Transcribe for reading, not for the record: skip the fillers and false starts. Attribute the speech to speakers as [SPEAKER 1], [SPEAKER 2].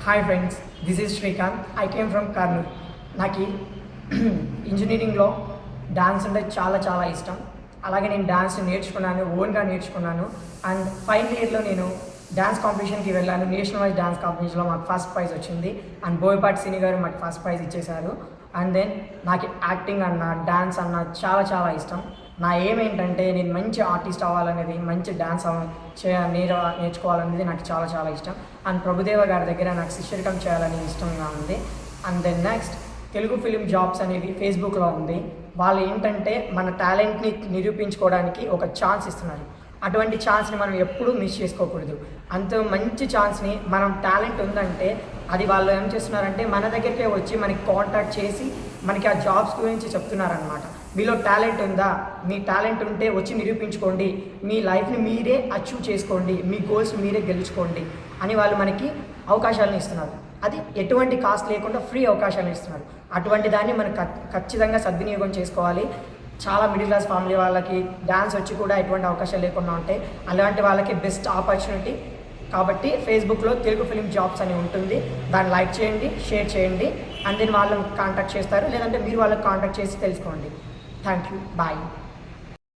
[SPEAKER 1] Hi friends, this is Srikanth. I came from Kurnool. నాకు ఇంజనీరింగ్లో dance అంటే చాలా చాలా ఇష్టం. అలాగే నేను డాన్స్ నేర్చుకున్నాను, ఓన్గా నేర్చుకున్నాను. అండ్ ఫైనల్ ఇయర్లో నేను డాన్స్ కాంపిటీషన్కి వెళ్ళాను. నేషనల్ వైజ్ డాన్స్ కాంపిటీషన్లో మాకు ఫస్ట్ ప్రైజ్ వచ్చింది. అండ్ బోయపాటి సినీ గారు మాకు ఫస్ట్ ప్రైజ్ ఇచ్చేశారు. అండ్ దెన్ నాకు యాక్టింగ్ అన్న, డాన్స్ అన్న చాలా చాలా ఇష్టం. నా ఏం ఏంటంటే నేను మంచి ఆర్టిస్ట్ అవ్వాలనేది, మంచి డాన్స్ నేర్చుకోవాలనేది నాకు చాలా చాలా ఇష్టం. అండ్ ప్రభుదేవ గారి దగ్గర నాకు శిష్యరికం చేయాలని ఇష్టంగా ఉంది. And then next Telugu film jobs అనేవి ఫేస్బుక్లో ఉంది. వాళ్ళు ఏంటంటే మన టాలెంట్ని నిరూపించుకోవడానికి ఒక ఛాన్స్ ఇస్తున్నారు. అటువంటి ఛాన్స్ని మనం ఎప్పుడూ మిస్ చేసుకోకూడదు. అంత మంచి ఛాన్స్ని మనం టాలెంట్ ఉందంటే అది వాళ్ళు ఏం చేస్తున్నారంటే మన దగ్గరికే వచ్చి మనకి కాంటాక్ట్ చేసి మనకి ఆ జాబ్స్ గురించి చెప్తున్నారనమాట. మీలో టాలెంట్ ఉందా, మీ టాలెంట్ ఉంటే వచ్చి నిరూపించుకోండి, మీ లైఫ్ని మీరే అచీవ్ చేసుకోండి, మీ గోల్స్ మీరే గెలుచుకోండి అని వాళ్ళు మనకి అవకాశాలను ఇస్తున్నారు. అది ఎటువంటి కాస్ట్ లేకుండా ఫ్రీ అవకాశాలను ఇస్తున్నారు. అటువంటి దాన్ని మనం ఖచ్చితంగా సద్వినియోగం చేసుకోవాలి. చాలా మిడిల్ క్లాస్ ఫ్యామిలీ వాళ్ళకి డ్యాన్స్ వచ్చి కూడా ఎటువంటి అవకాశాలు లేకుండా ఉంటాయి. అలాంటి వాళ్ళకి బెస్ట్ ఆపర్చునిటీ. కాబట్టి ఫేస్బుక్లో తెలుగు ఫిలిం జాబ్స్ అని ఉంటుంది. దాన్ని లైక్ చేయండి, షేర్ చేయండి. అండ్ దెన్ వాళ్ళని కాంటాక్ట్ చేస్తారు, లేదంటే మీరు వాళ్ళకి కాంటాక్ట్ చేసి తెలుసుకోండి. Thank you, bye.